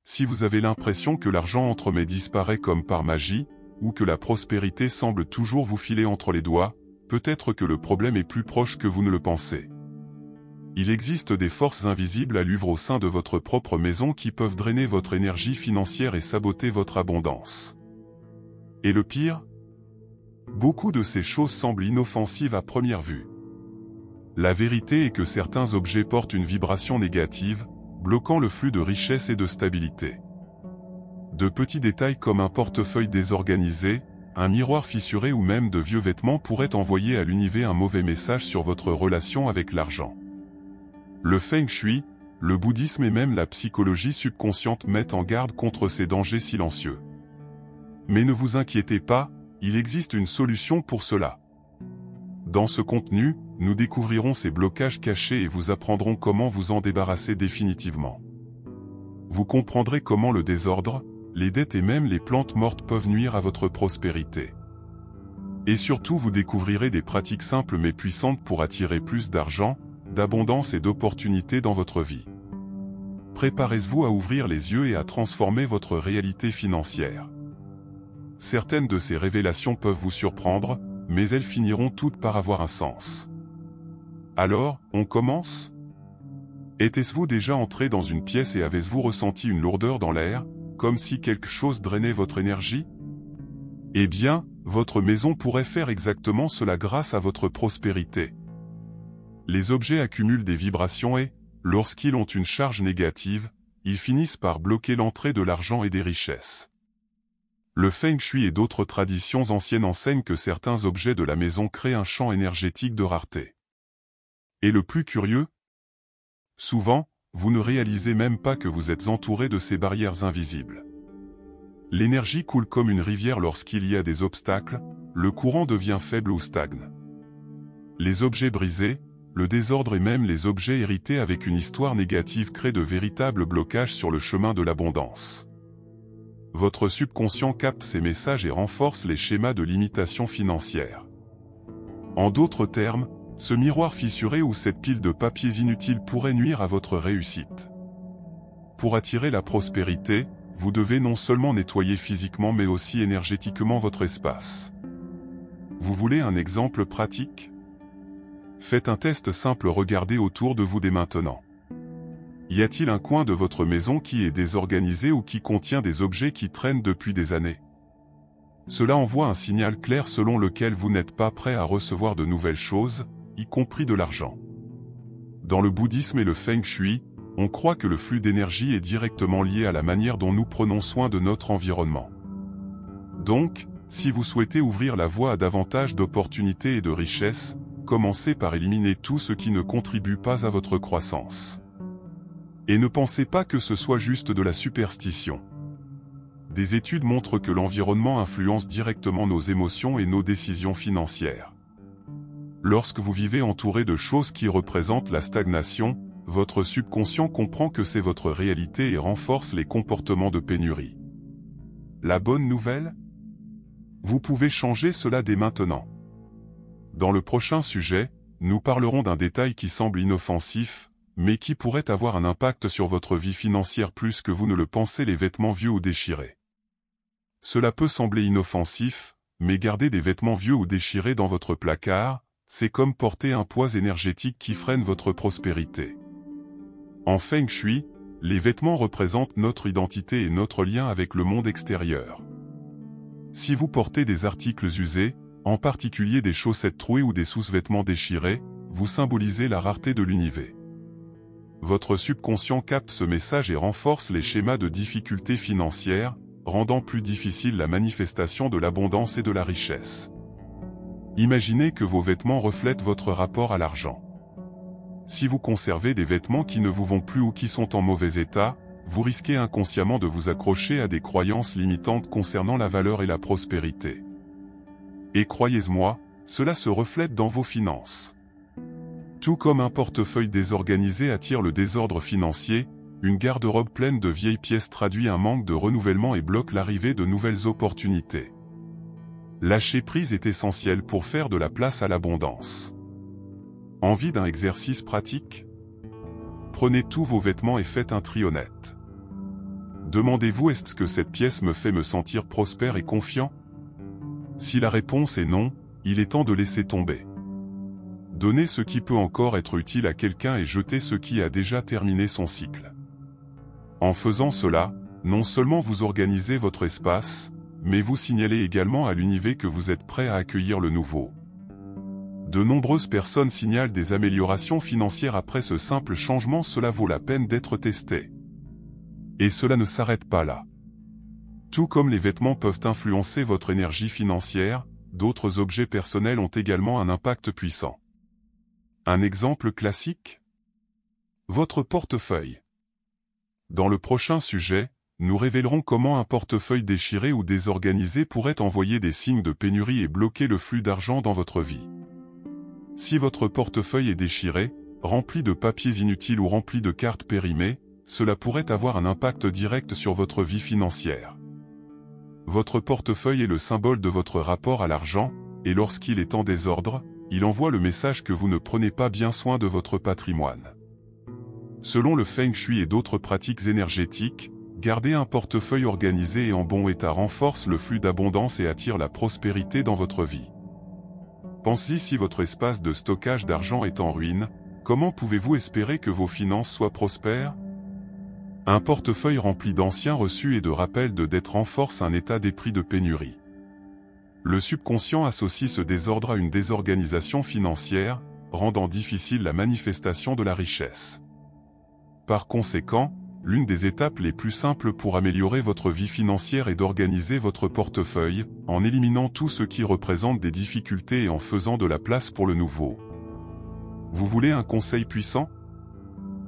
Si vous avez l'impression que l'argent entre mais disparaît comme par magie, ou que la prospérité semble toujours vous filer entre les doigts, peut-être que le problème est plus proche que vous ne le pensez. Il existe des forces invisibles à l'œuvre au sein de votre propre maison qui peuvent drainer votre énergie financière et saboter votre abondance. Et le pire ? Beaucoup de ces choses semblent inoffensives à première vue. La vérité est que certains objets portent une vibration négative, bloquant le flux de richesse et de stabilité. De petits détails comme un portefeuille désorganisé, un miroir fissuré ou même de vieux vêtements pourraient envoyer à l'univers un mauvais message sur votre relation avec l'argent. Le feng shui, le bouddhisme et même la psychologie subconsciente mettent en garde contre ces dangers silencieux. Mais ne vous inquiétez pas, il existe une solution pour cela. Dans ce contenu, nous découvrirons ces blocages cachés et vous apprendrons comment vous en débarrasser définitivement. Vous comprendrez comment le désordre, les dettes et même les plantes mortes peuvent nuire à votre prospérité. Et surtout vous découvrirez des pratiques simples mais puissantes pour attirer plus d'argent, d'abondance et d'opportunités dans votre vie. Préparez-vous à ouvrir les yeux et à transformer votre réalité financière. Certaines de ces révélations peuvent vous surprendre, mais elles finiront toutes par avoir un sens. Alors, on commence ? Étiez-vous déjà entré dans une pièce et avez-vous ressenti une lourdeur dans l'air, comme si quelque chose drainait votre énergie ? Eh bien, votre maison pourrait faire exactement cela grâce à votre prospérité. Les objets accumulent des vibrations et, lorsqu'ils ont une charge négative, ils finissent par bloquer l'entrée de l'argent et des richesses. Le feng shui et d'autres traditions anciennes enseignent que certains objets de la maison créent un champ énergétique de rareté. Et le plus curieux ? Souvent, vous ne réalisez même pas que vous êtes entouré de ces barrières invisibles. L'énergie coule comme une rivière lorsqu'il y a des obstacles, le courant devient faible ou stagne. Les objets brisés, le désordre et même les objets hérités avec une histoire négative créent de véritables blocages sur le chemin de l'abondance. Votre subconscient capte ces messages et renforce les schémas de limitation financière. En d'autres termes, ce miroir fissuré ou cette pile de papiers inutiles pourrait nuire à votre réussite. Pour attirer la prospérité, vous devez non seulement nettoyer physiquement mais aussi énergétiquement votre espace. Vous voulez un exemple pratique ? Faites un test simple, regardez autour de vous dès maintenant. Y a-t-il un coin de votre maison qui est désorganisé ou qui contient des objets qui traînent depuis des années? Cela envoie un signal clair selon lequel vous n'êtes pas prêt à recevoir de nouvelles choses, y compris de l'argent. Dans le bouddhisme et le feng shui, on croit que le flux d'énergie est directement lié à la manière dont nous prenons soin de notre environnement. Donc, si vous souhaitez ouvrir la voie à davantage d'opportunités et de richesses, commencez par éliminer tout ce qui ne contribue pas à votre croissance. Et ne pensez pas que ce soit juste de la superstition. Des études montrent que l'environnement influence directement nos émotions et nos décisions financières. Lorsque vous vivez entouré de choses qui représentent la stagnation, votre subconscient comprend que c'est votre réalité et renforce les comportements de pénurie. La bonne nouvelle ? Vous pouvez changer cela dès maintenant. Dans le prochain sujet, nous parlerons d'un détail qui semble inoffensif, mais qui pourrait avoir un impact sur votre vie financière plus que vous ne le pensez: les vêtements vieux ou déchirés. Cela peut sembler inoffensif, mais garder des vêtements vieux ou déchirés dans votre placard, c'est comme porter un poids énergétique qui freine votre prospérité. En feng shui, les vêtements représentent notre identité et notre lien avec le monde extérieur. Si vous portez des articles usés, en particulier des chaussettes trouées ou des sous-vêtements déchirés, vous symbolisez la rareté de l'univers. Votre subconscient capte ce message et renforce les schémas de difficultés financières, rendant plus difficile la manifestation de l'abondance et de la richesse. Imaginez que vos vêtements reflètent votre rapport à l'argent. Si vous conservez des vêtements qui ne vous vont plus ou qui sont en mauvais état, vous risquez inconsciemment de vous accrocher à des croyances limitantes concernant la valeur et la prospérité. Et croyez-moi, cela se reflète dans vos finances. Tout comme un portefeuille désorganisé attire le désordre financier, une garde-robe pleine de vieilles pièces traduit un manque de renouvellement et bloque l'arrivée de nouvelles opportunités. Lâcher prise est essentiel pour faire de la place à l'abondance. Envie d'un exercice pratique ? Prenez tous vos vêtements et faites un tri honnête. Demandez-vous, est-ce que cette pièce me fait me sentir prospère et confiant? Si la réponse est non, il est temps de laisser tomber. Donnez ce qui peut encore être utile à quelqu'un et jetez ce qui a déjà terminé son cycle. En faisant cela, non seulement vous organisez votre espace, mais vous signalez également à l'univers que vous êtes prêt à accueillir le nouveau. De nombreuses personnes signalent des améliorations financières après ce simple changement, cela vaut la peine d'être testé. Et cela ne s'arrête pas là. Tout comme les vêtements peuvent influencer votre énergie financière, d'autres objets personnels ont également un impact puissant. Un exemple classique? Votre portefeuille. Dans le prochain sujet, nous révélerons comment un portefeuille déchiré ou désorganisé pourrait envoyer des signes de pénurie et bloquer le flux d'argent dans votre vie. Si votre portefeuille est déchiré, rempli de papiers inutiles ou rempli de cartes périmées, cela pourrait avoir un impact direct sur votre vie financière. Votre portefeuille est le symbole de votre rapport à l'argent, et lorsqu'il est en désordre, il envoie le message que vous ne prenez pas bien soin de votre patrimoine. Selon le Feng Shui et d'autres pratiques énergétiques, garder un portefeuille organisé et en bon état renforce le flux d'abondance et attire la prospérité dans votre vie. Pensez, si votre espace de stockage d'argent est en ruine, comment pouvez-vous espérer que vos finances soient prospères? Un portefeuille rempli d'anciens reçus et de rappels de dettes renforce un état d'esprit de pénurie. Le subconscient associe ce désordre à une désorganisation financière, rendant difficile la manifestation de la richesse. Par conséquent, l'une des étapes les plus simples pour améliorer votre vie financière est d'organiser votre portefeuille, en éliminant tout ce qui représente des difficultés et en faisant de la place pour le nouveau. Vous voulez un conseil puissant?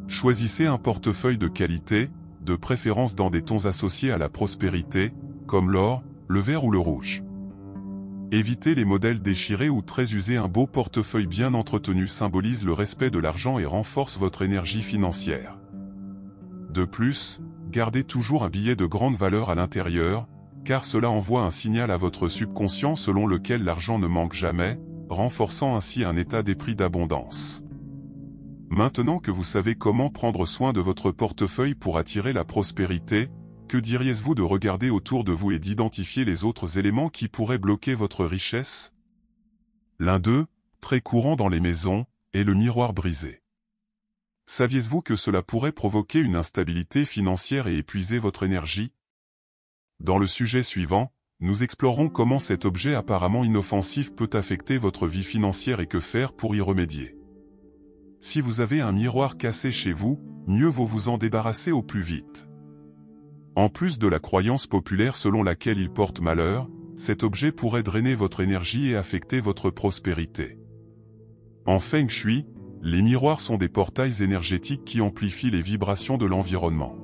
Choisissez un portefeuille de qualité, de préférence dans des tons associés à la prospérité, comme l'or, le vert ou le rouge. Évitez les modèles déchirés ou très usés. Un beau portefeuille bien entretenu symbolise le respect de l'argent et renforce votre énergie financière. De plus, gardez toujours un billet de grande valeur à l'intérieur, car cela envoie un signal à votre subconscient selon lequel l'argent ne manque jamais, renforçant ainsi un état d'esprit d'abondance. Maintenant que vous savez comment prendre soin de votre portefeuille pour attirer la prospérité, que diriez-vous de regarder autour de vous et d'identifier les autres éléments qui pourraient bloquer votre richesse? L'un d'eux, très courant dans les maisons, est le miroir brisé. Saviez-vous que cela pourrait provoquer une instabilité financière et épuiser votre énergie? Dans le sujet suivant, nous explorerons comment cet objet apparemment inoffensif peut affecter votre vie financière et que faire pour y remédier. Si vous avez un miroir cassé chez vous, mieux vaut vous en débarrasser au plus vite. En plus de la croyance populaire selon laquelle il porte malheur, cet objet pourrait drainer votre énergie et affecter votre prospérité. En Feng Shui, les miroirs sont des portails énergétiques qui amplifient les vibrations de l'environnement.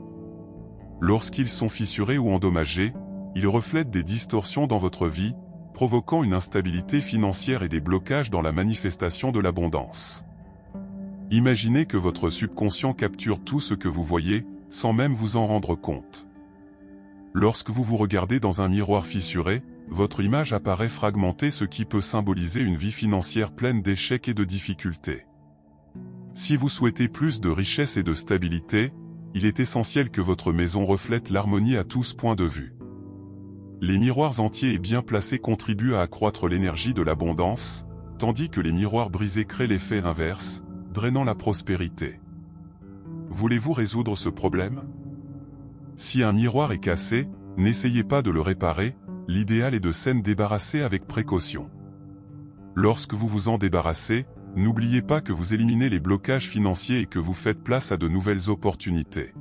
Lorsqu'ils sont fissurés ou endommagés, ils reflètent des distorsions dans votre vie, provoquant une instabilité financière et des blocages dans la manifestation de l'abondance. Imaginez que votre subconscient capture tout ce que vous voyez, sans même vous en rendre compte. Lorsque vous vous regardez dans un miroir fissuré, votre image apparaît fragmentée, ce qui peut symboliser une vie financière pleine d'échecs et de difficultés. Si vous souhaitez plus de richesse et de stabilité, il est essentiel que votre maison reflète l'harmonie à tous points de vue. Les miroirs entiers et bien placés contribuent à accroître l'énergie de l'abondance, tandis que les miroirs brisés créent l'effet inverse, drainant la prospérité. Voulez-vous résoudre ce problème? Si un miroir est cassé, n'essayez pas de le réparer, l'idéal est de s'en débarrasser avec précaution. Lorsque vous vous en débarrassez, n'oubliez pas que vous éliminez les blocages financiers et que vous faites place à de nouvelles opportunités.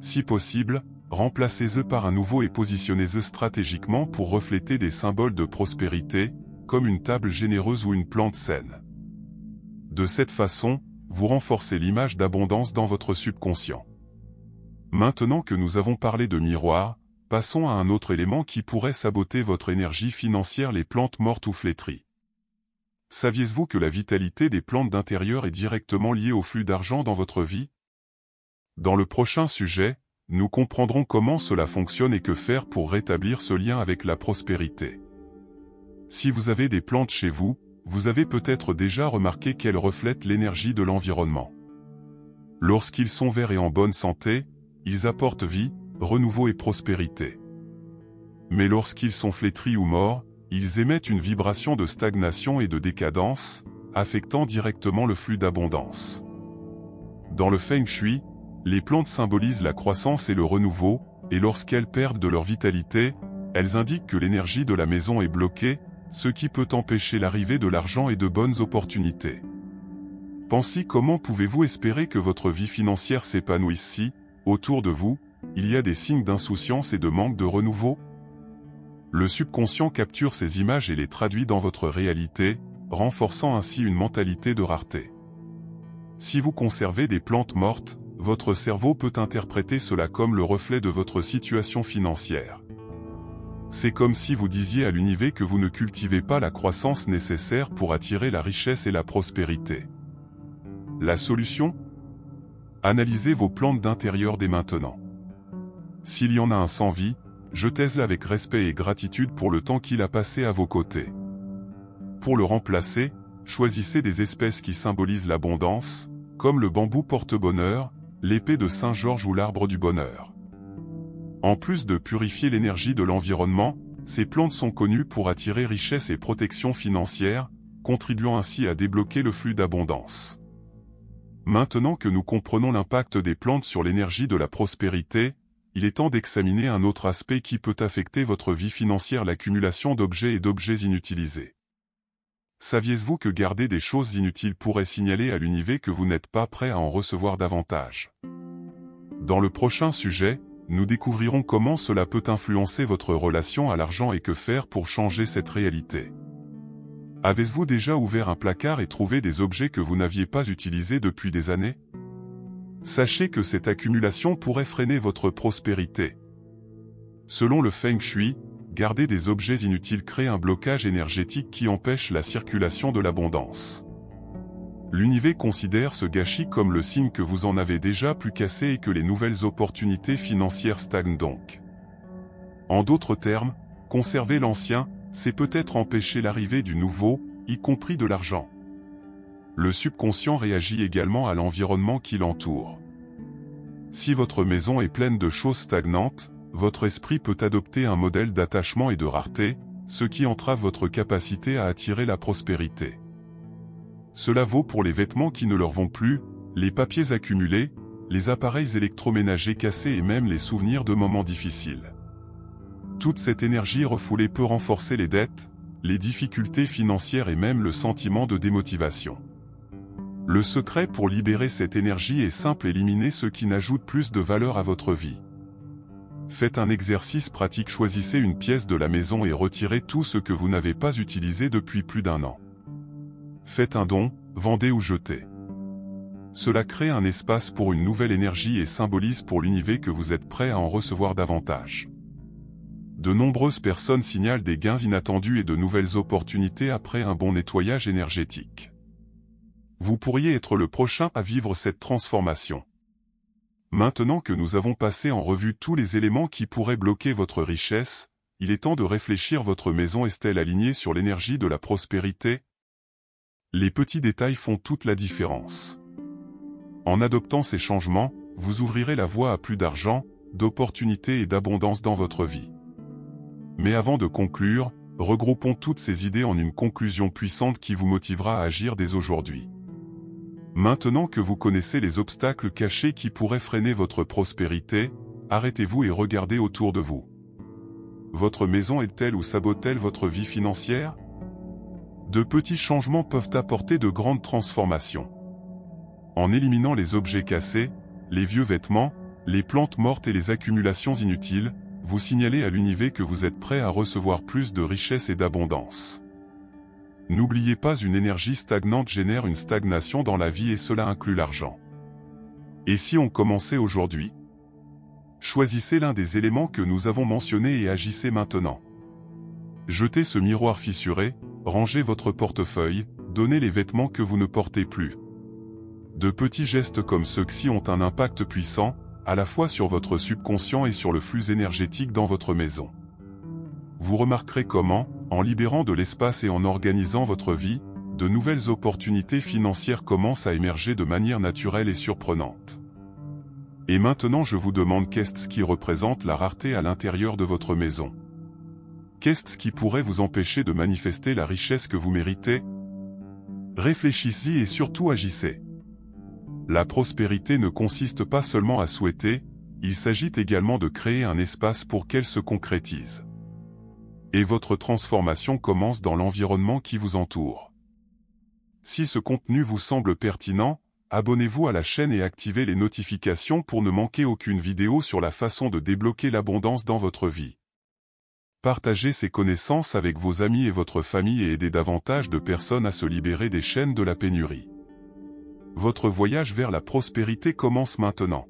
Si possible, remplacez-eux par un nouveau et positionnez-eux stratégiquement pour refléter des symboles de prospérité, comme une table généreuse ou une plante saine. De cette façon, vous renforcez l'image d'abondance dans votre subconscient. Maintenant que nous avons parlé de miroir, passons à un autre élément qui pourrait saboter votre énergie financière: les plantes mortes ou flétries. Saviez-vous que la vitalité des plantes d'intérieur est directement liée au flux d'argent dans votre vie? Dans le prochain sujet, nous comprendrons comment cela fonctionne et que faire pour rétablir ce lien avec la prospérité. Si vous avez des plantes chez vous, vous avez peut-être déjà remarqué qu'elles reflètent l'énergie de l'environnement. Lorsqu'ils sont verts et en bonne santé, ils apportent vie, renouveau et prospérité. Mais lorsqu'ils sont flétris ou morts, ils émettent une vibration de stagnation et de décadence, affectant directement le flux d'abondance. Dans le Feng Shui, les plantes symbolisent la croissance et le renouveau, et lorsqu'elles perdent de leur vitalité, elles indiquent que l'énergie de la maison est bloquée, ce qui peut empêcher l'arrivée de l'argent et de bonnes opportunités. Pensez comment pouvez-vous espérer que votre vie financière s'épanouisse si, autour de vous, il y a des signes d'insouciance et de manque de renouveau? Le subconscient capture ces images et les traduit dans votre réalité, renforçant ainsi une mentalité de rareté. Si vous conservez des plantes mortes, votre cerveau peut interpréter cela comme le reflet de votre situation financière. C'est comme si vous disiez à l'univers que vous ne cultivez pas la croissance nécessaire pour attirer la richesse et la prospérité. La solution? Analysez vos plantes d'intérieur dès maintenant. S'il y en a un sans vie, jetez-le avec respect et gratitude pour le temps qu'il a passé à vos côtés. Pour le remplacer, choisissez des espèces qui symbolisent l'abondance, comme le bambou porte-bonheur, l'épée de Saint-Georges ou l'arbre du bonheur. En plus de purifier l'énergie de l'environnement, ces plantes sont connues pour attirer richesse et protection financière, contribuant ainsi à débloquer le flux d'abondance. Maintenant que nous comprenons l'impact des plantes sur l'énergie de la prospérité, il est temps d'examiner un autre aspect qui peut affecter votre vie financière: l'accumulation d'objets et d'objets inutilisés. Saviez-vous que garder des choses inutiles pourrait signaler à l'univers que vous n'êtes pas prêt à en recevoir davantage? Dans le prochain sujet, nous découvrirons comment cela peut influencer votre relation à l'argent et que faire pour changer cette réalité. Avez-vous déjà ouvert un placard et trouvé des objets que vous n'aviez pas utilisés depuis des années? Sachez que cette accumulation pourrait freiner votre prospérité. Selon le Feng Shui, garder des objets inutiles crée un blocage énergétique qui empêche la circulation de l'abondance. L'univers considère ce gâchis comme le signe que vous en avez déjà plus qu'assez et que les nouvelles opportunités financières stagnent donc. En d'autres termes, conserver l'ancien, c'est peut-être empêcher l'arrivée du nouveau, y compris de l'argent. Le subconscient réagit également à l'environnement qui l'entoure. Si votre maison est pleine de choses stagnantes, votre esprit peut adopter un modèle d'attachement et de rareté, ce qui entrave votre capacité à attirer la prospérité. Cela vaut pour les vêtements qui ne leur vont plus, les papiers accumulés, les appareils électroménagers cassés et même les souvenirs de moments difficiles. Toute cette énergie refoulée peut renforcer les dettes, les difficultés financières et même le sentiment de démotivation. Le secret pour libérer cette énergie est simple: éliminez ce qui n'ajoute plus de valeur à votre vie. Faites un exercice pratique: choisissez une pièce de la maison et retirez tout ce que vous n'avez pas utilisé depuis plus d'un an. Faites un don, vendez ou jetez. Cela crée un espace pour une nouvelle énergie et symbolise pour l'univers que vous êtes prêt à en recevoir davantage. De nombreuses personnes signalent des gains inattendus et de nouvelles opportunités après un bon nettoyage énergétique. Vous pourriez être le prochain à vivre cette transformation. Maintenant que nous avons passé en revue tous les éléments qui pourraient bloquer votre richesse, il est temps de réfléchir: votre maison est-elle alignée sur l'énergie de la prospérité? Les petits détails font toute la différence. En adoptant ces changements, vous ouvrirez la voie à plus d'argent, d'opportunités et d'abondance dans votre vie. Mais avant de conclure, regroupons toutes ces idées en une conclusion puissante qui vous motivera à agir dès aujourd'hui. Maintenant que vous connaissez les obstacles cachés qui pourraient freiner votre prospérité, arrêtez-vous et regardez autour de vous. Votre maison est-elle ou sabote-t-elle votre vie financière? De petits changements peuvent apporter de grandes transformations. En éliminant les objets cassés, les vieux vêtements, les plantes mortes et les accumulations inutiles, vous signalez à l'univers que vous êtes prêt à recevoir plus de richesse et d'abondance. N'oubliez pas, une énergie stagnante génère une stagnation dans la vie et cela inclut l'argent. Et si on commençait aujourd'hui? Choisissez l'un des éléments que nous avons mentionnés et agissez maintenant. Jetez ce miroir fissuré, rangez votre portefeuille, donnez les vêtements que vous ne portez plus. De petits gestes comme ceux-ci ont un impact puissant, à la fois sur votre subconscient et sur le flux énergétique dans votre maison. Vous remarquerez comment, en libérant de l'espace et en organisant votre vie, de nouvelles opportunités financières commencent à émerger de manière naturelle et surprenante. Et maintenant je vous demande qu'est-ce qui représente la rareté à l'intérieur de votre maison? Qu'est-ce qui pourrait vous empêcher de manifester la richesse que vous méritez? Réfléchissez et surtout agissez. La prospérité ne consiste pas seulement à souhaiter, il s'agit également de créer un espace pour qu'elle se concrétise. Et votre transformation commence dans l'environnement qui vous entoure. Si ce contenu vous semble pertinent, abonnez-vous à la chaîne et activez les notifications pour ne manquer aucune vidéo sur la façon de débloquer l'abondance dans votre vie. Partagez ces connaissances avec vos amis et votre famille et aidez davantage de personnes à se libérer des chaînes de la pénurie. Votre voyage vers la prospérité commence maintenant.